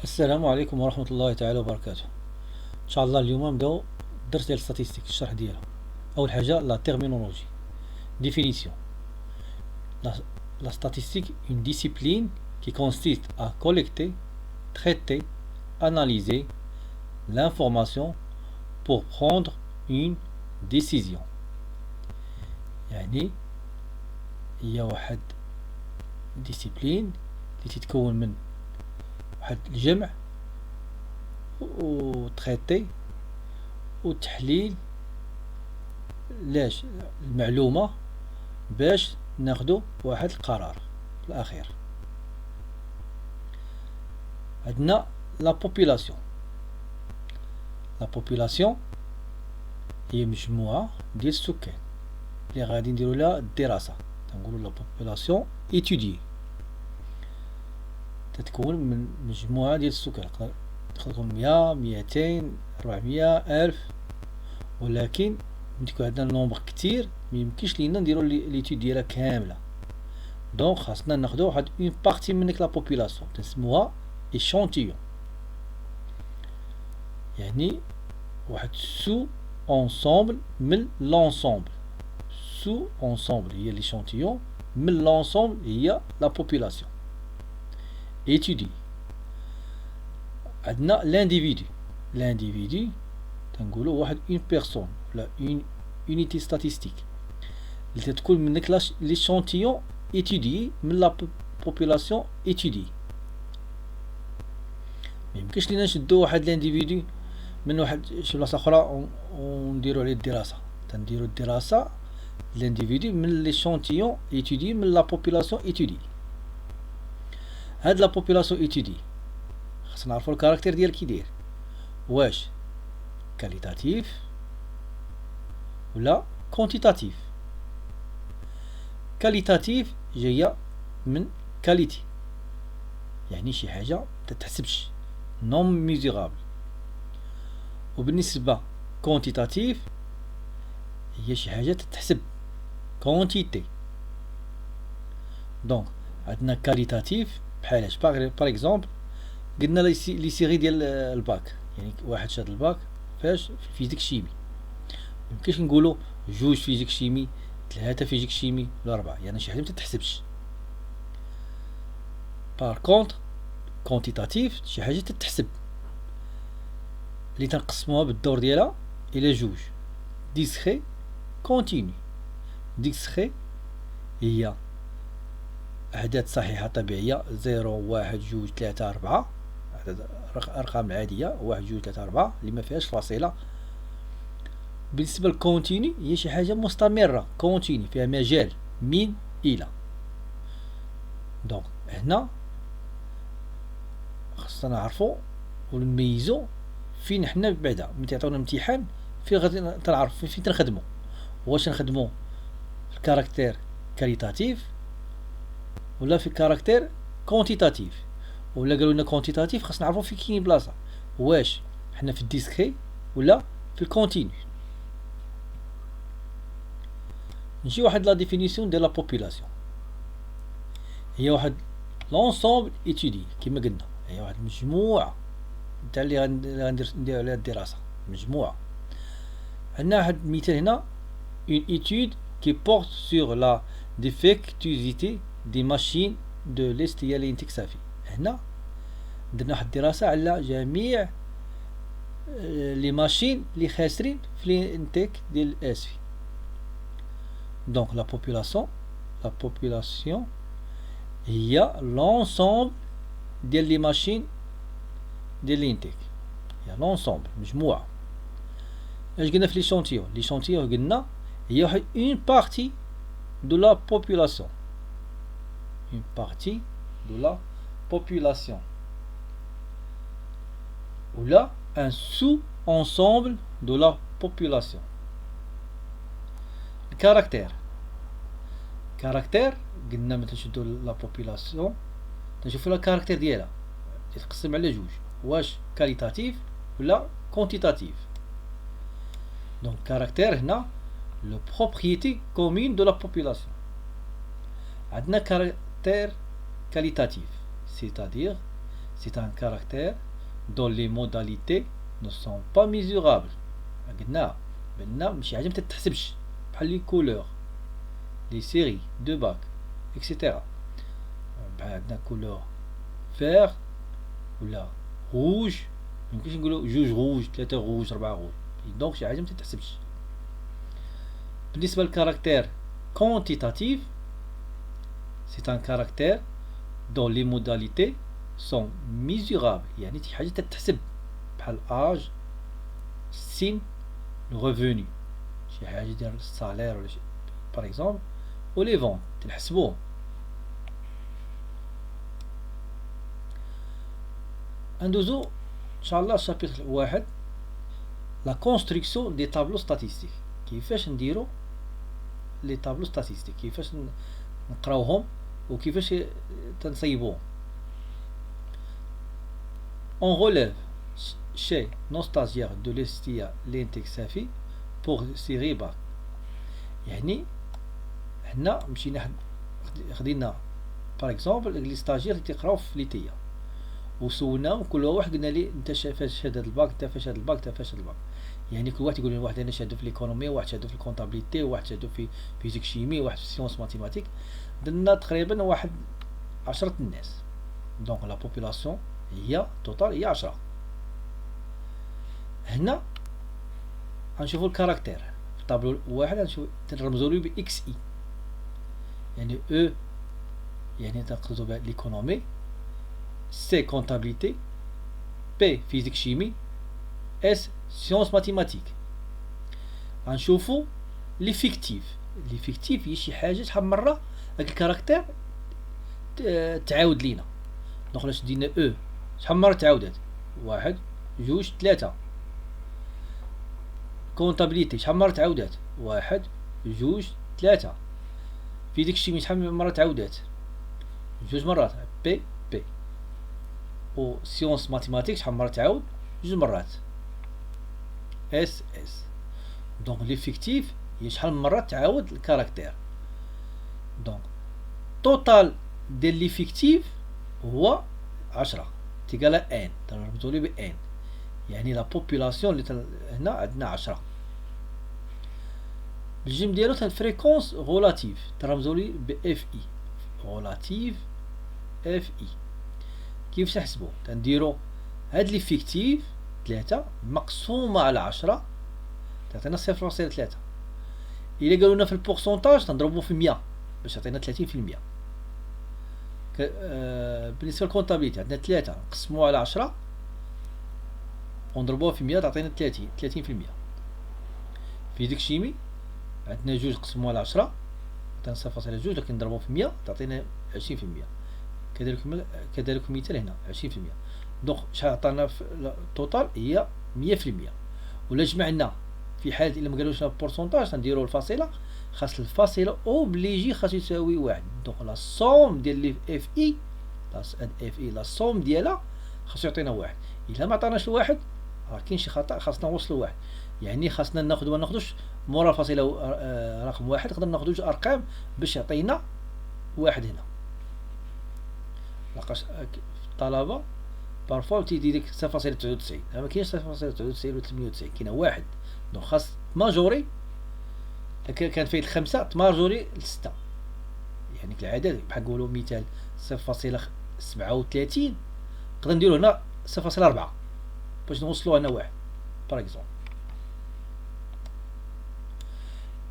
السلام عليكم ورحمة الله تعالى وبركاته. إن شاء الله اليوم نبداو الدرس ديال الستاتيستيك، الشرح ديالها. أول حاجة لا تيرمينولوجي. Définition. La statistique, une discipline qui consiste à collecter, traiter, analyser l'information pour prendre une décision. يعني هي واحد ديسيبلين اللي تتكون من واحد الجمع وتريتي وتحليل لاش المعلومة باش ناخدو واحد القرار في الأخير. عندنا لا بوبولاسيون. لا بوبولاسيون هي مجموعة ديال السكان اللي غادي نديرو لها الدراسة، تنقولو لا بوبولاسيون إيتوديي، تتكون من مجموعة ديال السكان، تقدر تكون 100 200 400 1000، ولكن ملي يكون عندنا نومبر كتير ميمكنش لينا نديرو ليتود ديالها كاملة. دونك خاصنا ناخدو واحد اون بارتي من ديك لا بوبولاسيون تنسموها échantillon، يعني واحد سو انصامبل من لونسومبل. سو انصامبل هي ليشانتيون، من لونسومبل هي لا بوبولاسيون étudiée. عندنا لانديفيدو. لانديفيدو تنقولو واحد اون بيرسون ولا اون unité statistique اللي تتكون من ديك ليشانتيون étudié من لا بوبولاسيون étudiée. ميمكنش لينا نشدو واحد لانديفيدو من واحد شي بلاصه اخرى ونديرو عليه الدراسه. تنديرو الدراسه لانديفيدو من ليشانتيون étudié من لا بوبولاسيون étudiée. هاد لا بوبولاسيون étudiée خاصنا نعرفو الكاركتير ديال كي داير، واش كاليتاتيف ولا كونتيتاتيف. كاليتاتيف جايه من كاليتي، يعني شي حاجه متتحسبش، نون ميزورابل. وبالنسبه كونتيتاتيف هي شي حاجه تتحسب، كونتيتي. دونك عندنا كاليتاتيف بحالاش باغ اكزومبل قلنا لي سيري ديال الباك، يعني واحد شاد الباك فاش في الفيزيك شيمي، ميمكنش نقولو جوج فيزيك شيمي 3 فيزيك شيمي ولا 4، يعني شي حاجه متتحسبش. بار كونتر كونتيتاتيف شي حاجه تتحسب، اللي تنقسموها بالدور ديالها الى جوج، ديسكري كونتيني. ديسكري هي أعداد صحيحة طبيعية 0 1 2 3 4، أرقام عادية 1 2 3 4 اللي ما فيهاش فاصلة. بالنسبة للكونتيني هي شي حاجة مستمرة، كونتيني فيها مجال من إلى. دونك هنا خصنا نعرفو ونميزو فين حنا بعدا ملي تعطيونا امتحان فين غادي تنعرف فين تنخدمو، واش نخدمو في الكاركتير كاليتاتيف ولا في الكاركتير كونتيتاتيف. ولا قالوا لنا كونتيتاتيف خاصنا نعرفو في كاين بلاصه، واش حنا في الديسكري ولا في الكونتينيو. نجي واحد لا ديفينيسيون ديال لا بوبولاسيون، هي واحد لونسومبل ايتودي كما قلنا، هي واحد المجموعه تاع اللي غندير عليها الدراسه، مجموعه. عندنا واحد المثال هنا، une étude qui porte sur la défectuosité des machines de l'est ديال الانتيك صافي. هنا درنا واحد الدراسه على جميع لي ماشين اللي خاسرين في الانتيك ديال الاسفي. دونك لا بوبولاسيون هي لونسومبل ديال لي ماشين ديال الانتيك، هي لونسومبل مجموعه. اش قلنا في ليشونتيون؟ ليشونتيون قلنا هي واحد اون بارتي دو لا بوبولاسيون، une partie de la population ou là un sous-ensemble de la population. Le caractère قلنا ملي تشدو لا بوبولاسيون تنشوفو لا كاركتير ديالها تتقسم على جوج، واش كاليتاتيف ولا كونتيتاتيف. دونك كاركتير هنا لو بروبريتي كومين دو لا بوبولاسيون. عندنا caractère qualitatif, c'est-à-dire c'est un caractère dont les modalités ne sont pas mesurables. قلنا ماشي حاجة متتحسبش بحال لي كولور لي سيري دو باك اكسيتيرا. بحال عندنا كولور فير ولا روج، ميمكنش نقولو جوج روج، ثلاثة روج، ربعة روج، دونك شي حاجة متتحسبش. بالنسبة للكاركتير quantitatif, c'est un caractère dont les modalités sont mesurables، يعني شي حاجة تتحسب بحال âge، سن، revenu، شي حاجة ديال السالير ولا شي باغ اكزومبل، و لي فون تنحسبوهم. ندوزو ان شاء الله الشابيتر واحد، لا كونستركسيون دي طابلو ستاتيستيك، كيفاش نديرو لي طابلو ستاتيستيك، كيفاش نقراوهم وكيفاش تنصيبوهم. On relève chez nos stagiaires de l'ESTIA l'index SAFI pour série bac. يعني حنا مشينا خدينا باغ اكزومبل لي ستاجير اللي تيقراو في ليتيا وسولناهم كل واحد قلنا ليه انت فاش شهاده الباك، انت فاش شهاده الباك، انت فاش شهاده الباك. يعني كل واحد يقول لي واحد انا شهاده في ليكونومي، واحد شهاده في الكونطابيليتي، واحد شهاده في فيزيك شيمي، واحد في سيونس ماتيماتيك. درنا تقريبا واحد 10 الناس. دونك لا بوبولاسيون هي توتال هي 10. هنا غنشوفوا الكاركتير في الطابلو واحد، غنشوف تنرمزوا له باكس اي، يعني او يعني تنقصدوا بها ليكونومي، سي كونطابيليتي، بي فيزيك شيمي، اس سيونس ماتيماتيك. غنشوفوا ليفيكتيف. ليفيكتيف هي شي حاجه شحال من مره هاك الكاركتير تعاود لينا. دونك الا شدينا او شحال من مره تعاودات، واحد جوج ثلاثة. كونطابيليتي شحال من مره تعاودات، واحد جوج ثلاثة. فيزيك شيمي شحال من مره تعاودات، جوج مرات، بي بي. و سيونس ماتيماتيك شحال من مره تعاود، جوج مرات، اس اس. دونك ليفيكتيف هي شحال من مره تعاود الكاركتير. دونك توتال ديال ليفيكتيف هو 10 تيقالا ان، تنربطو ليه ب ان، يعني لا بوبولاسيون اللي هنا عندنا 10. الجيم ديالو فريكونس غولاتيف تنرمزو ليه ب اف اي، غولاتيف اف اي. كيفاش نحسبو؟ تنديرو هاد ليفيكتيف 3 مقسومة على 10 تعطينا 0.3. إلا قالوا لنا في البورسونتاج تنضربو في 100 باش يعطينا 30%. بالنسبة للكونطابيليتي عندنا 3 نقسموها على 10 ونضربوها في 100 تعطينا 30%. فيزيك شيمي عندنا 2 نقسموها على 10 تعطينا 0.2، لكن نضربوها في 100 تعطينا 20%. كذلك مثال هنا 20%. دونك شحال عطانا في التوتال هي 100%. ولا جمعنا في حالة إلا ما قالوش لنا بورسونتاج تنديرو الفاصلة، خاص الفاصلة اوبليجي خاص يساوي 1. دونك لا صوم ديال لي اف اي، لا صوم ديالها خاصو يعطينا 1. إلا ما عطاناش الواحد راه كاين شي خطأ، خاصنا نوصلو 1. يعني خاصنا ناخدو ما ناخدوش مورا الفاصلة رقم 1، نقدر ناخدو جوج أرقام باش يعطينا 1 هنا. لقاش الطلبة بارفوا تيدي ديك 0.99، ما كاينش 0.99 و 98، كاينه 1. دونك خاص تماجوري، كان فايت 5 تماجوري ل6. يعني العدد بحال نقولوا مثال 0.37 نقدر نديرو هنا 0.4 باش نوصلو هنا 1 باغ اكزومبل.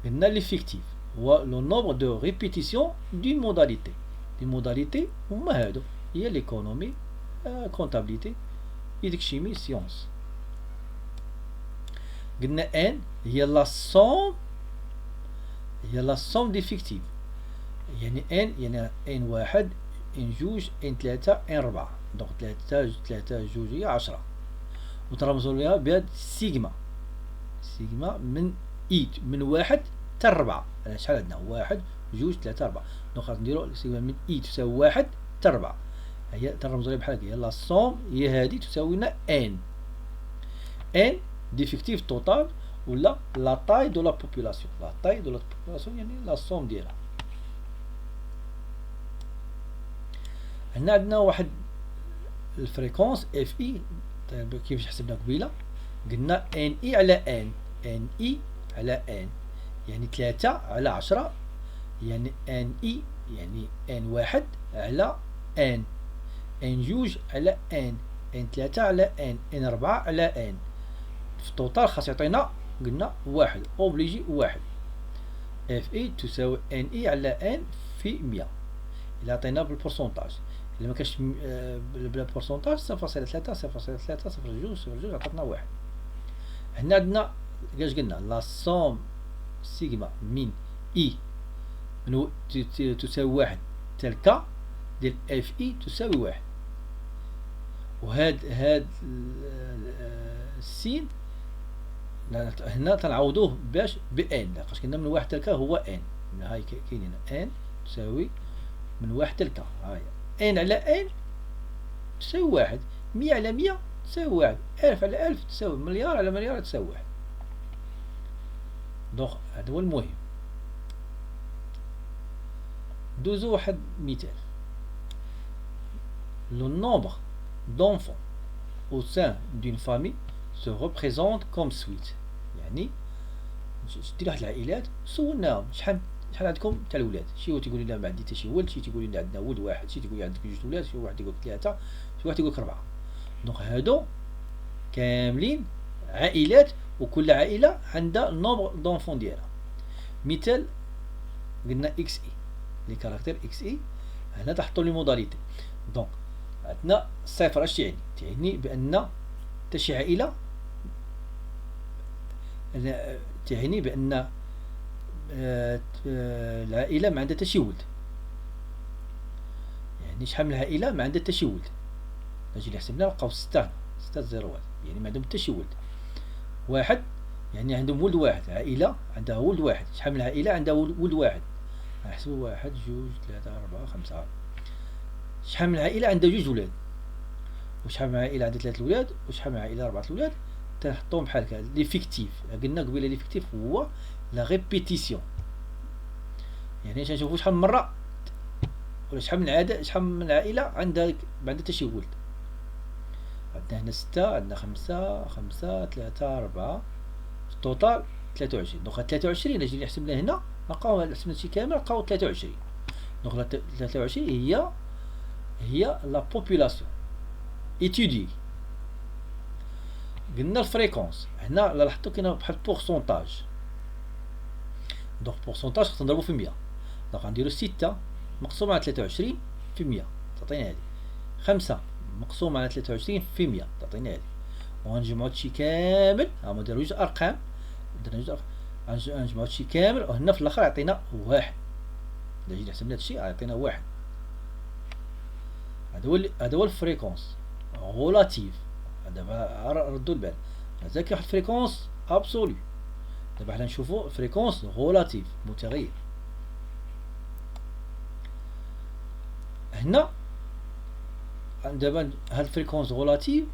قلنا ليفيكتيف هو لو نومبر دو ريبيتيسيون دون موداليتي. لي موداليتي هما هادو، هي ليكونومي، كونطابيليتي، فيزيك شيمي، سيونس. قلنا ان هي لا صوم ديفيكتيف، يعني ان يعني ان واحد، ان جوج، ان ثلاثة، ان ربعة. دونك ثلاثة جوج هي 10. وترمزو ليها بهاد سيغما من ايت من واحد حتى 4. شحال عندنا؟ واحد جوج ثلاثة 4. دونك خاص نديرو سيغما من ايت تساوي واحد حتى 4. هي تنرمزو ليها بحال هكا، هي لا صوم هي هادي تساوي لنا ان ديفيكتيف توتال ولا لا تاي دو لا بوبولاسيون. لا تاي دو لا بوبولاسيون يعني لا صوم ديالها. هنا عندنا واحد الفريكونس اف اي كيفاش حسبنا قبيله، قلنا ان اي على ان، ان اي على ان يعني 3 على 10، يعني ان اي يعني ان واحد على ان، ان جوج على ان، ان 3 على ان 4 على ان. في التوتال خاص يعطينا قلنا واحد، اوبليجي واحد. اف اي تساوي ان اي على ان في 100. إلا عطينا بالبورسونتاج، إلا مكانش بلا بورسونتاج 0.3 0.3 0.2 عطاتنا واحد. هنا عندنا كاش قلنا لا سوم سيغما من اي من تساوي واحد تلك ديال اف اي تساوي واحد. وهاد السين هنا تنعوضوه باش بان، لقاش كنا من واحد تلك هو ان، هاي كاينين ان تساوي من واحد تلك، هاي ان على ان تساوي واحد، 100 على 100 تساوي واحد، 1000 على 1000 تساوي، مليار على مليار تساوي واحد. دونك هذا هو المهم. دوزو واحد مثال. Le nombre d'enfants au sein d'une famille se représente comme suit. يعني شدي واحد العائلات سولناهم شحال عندكم تاع الولاد، شي هو تيقول لنا ما عندي حتى شي ولد، شي تيقول لنا عندنا ولد واحد، شي تيقول لي عندك جوج ولاد، شي واحد يقول لك 3، شي واحد يقول لك 4. دونك هادو كاملين عائلات، وكل عائلة عندها النومبر دونفون ديالها. مثال قلنا اكس اي، لي كاركتير اكس اي هنا تحطوا لي موداليتي. دونك عندنا صفر اش تعني؟ تعني بان حتى شي عائلة، تعني بان العائلة ما عندها حتى شي ولد. يعني شحال من العائلة ما عندها حتى شي ولد؟ نجي حسبنا نلقاو 6 زيروات، يعني ما عندهم حتى شي ولد. واحد يعني عندهم ولد واحد، عائلة عندها ولد واحد. شحال من العائلة عندها ولد واحد؟ نحسبوا 1 2 3 4 5. شحال من العائلة عندها جوج ولاد؟ وشحال من العائلة عندها 3 ولاد؟ وشحال من العائلة 4 ولاد؟ تنحطوهم بحال هكا. ليفيكتيف قلنا قبيله ليفيكتيف هو لا ريبيتيسيون، يعني تنشوفوا شحال من مرة ولا شحال من العائلة عندها ما عندها حتى شي ولد. عندنا هنا 6، عندنا 5 3 4 في التوتال 23. دونك 23 الا جينا حسبنا هنا نلقاو حسبنا هادشي كامل نلقاو 23. دونك 23 هي لا بوبولاسيون ايتودي. قلنا الفريكونس هنا لاحظتوا كاين بحال بورسونتاج. دونك بورسونتاج خصنا نضربو في 100. دونك غنديرو 6 مقسوم على 23 في 100 تعطينا هادي، 5 مقسوم على 23 في 100 تعطينا هادي. وغنجمعو هادشي كامل، هما دارو جوج ارقام، درنا جوج ارقام، غنجمعو هادشي كامل وهنا في الاخر يعطينا واحد. الا جينا حسبنا هادشي يعطينا واحد. هذا هو الفريكونس غولاتيف. دابا ردوا البال، هذا كاين واحد الفريكونس ابسولو، دابا حنا نشوفو فريكونس غولاتيف متغير. هنا دابا هاد الفريكونس غولاتيف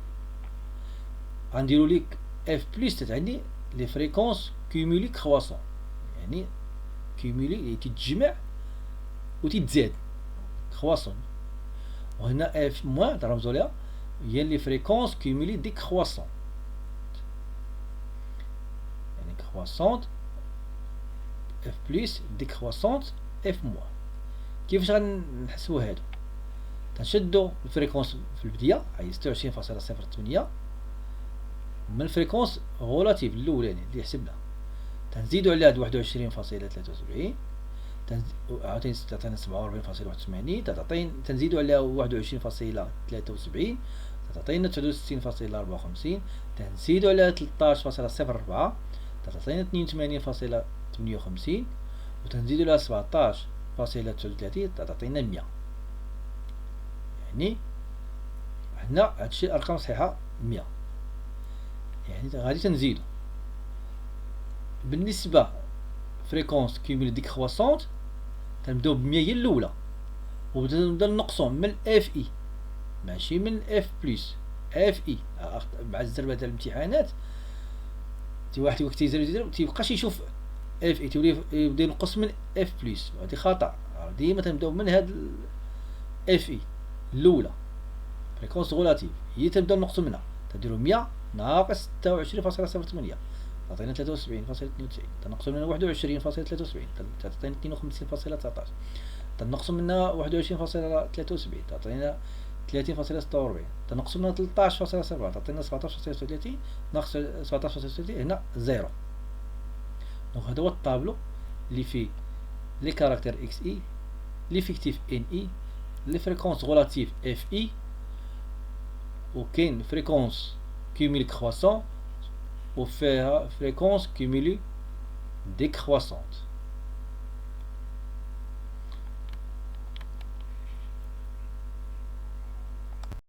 غنديرو ليك اف بلس، تعني لي فريكونس كومولي كرواسون، يعني كومولي تتجمع وتتزاد كرواسون. وهنا اف موان ترمزو ليها هي لي فريكونس كومولي ديكرواسون، يعني كرواسونت اف بلس ديكرواسونت اف موان. كيفاش غنحسبو هادو؟ تنشدو الفريكونس في البداية هي 26.08 من الفريكونس غولاتيف الاولاني اللي حسبنا، تنزيدو عليها 21.73 عاوتاني تعطينا 47.81 تنزيدو عليها 21.73 تعطينا 69.54 تنزيدو عليها 13.04 تعطينا 82.58 وتنزيدو عليها 17.39 تعطينا 100. يعني هنا هادشي الارقام صحيحه 100، يعني غادي تنزيدو. بالنسبه فريكونس كيميل ديكرواسونت تنبداو ب 100 هي الاولى، وبدا نقصو من اف اي ماشي من اف بلس، اف اي مع الزربه تاع الامتحانات واحد وقت تيزيد تيبقاش يشوف اف اي تولي يبدا ينقص من اف بلس، هادي خطا. ديما تنبداو من هاد اف اي الاولى فريكونس غولاتيف هي تبدا نقصوا منها، تديروا 100 ناقص 26.08 تعطينا 73.92. تنقصوا منها 21.73 تعطينا 52.19. تنقصوا منها 21.73 تعطينا 30.46. تنقصوا منها 13.7 تعطينا 17.36. ناقص 17.36 هنا زيرو. دونك هذا هو الطابلو اللي فيه لي كاركتير اكس اي، ليفيكتيف ان اي، لي فريكونس غولاتيف اف اي، وكاين فريكونس كوميلي كرواسون وفيها فريكونس كوميلي ديكرواسونت.